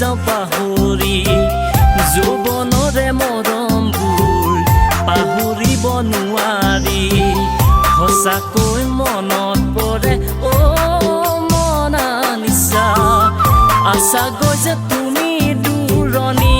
যাওঁ পাহৰি যৌৱনৰে মৰমবোৰ পাহৰিব নোৱাৰি সঁচাকৈ মনত পৰে মনালিছা আশা গৈ যে তুমি দূৰণি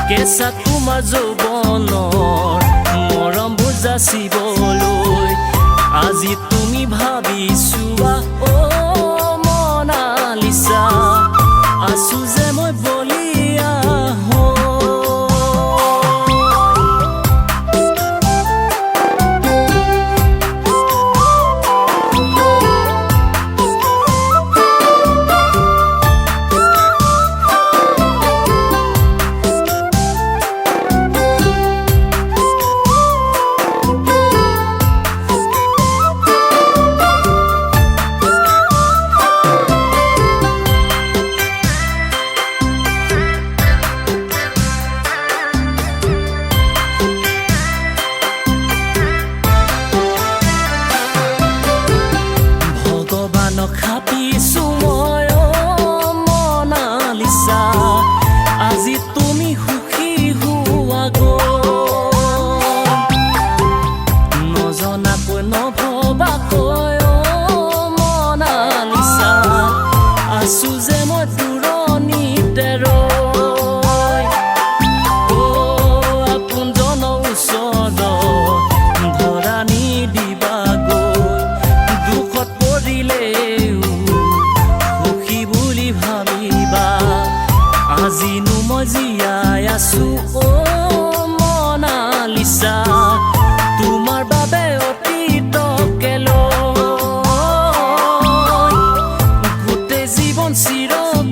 কেঁচা তোমাৰ যৌৱনৰ মৰম বুজাচিবলৈ আজি তুমি ভাবিছোৱা মনালিছা আছো যে মই বলিয়া খাপিছো মই মনালিছা আজি তুমি সুখী হোৱা নজনাকৈ নভবাকৈ মনালিছা আছো যে মই দূৰণিতে ৰৈ আপোনজনৰ ওচৰত ধৰা নিদিবাগৈ দুখত পৰিলে আজিনো মই জীয়াই আছো মনালিছা তোমাৰ বাবে অতীতকে লৈ গোটেই জীৱন চিৰক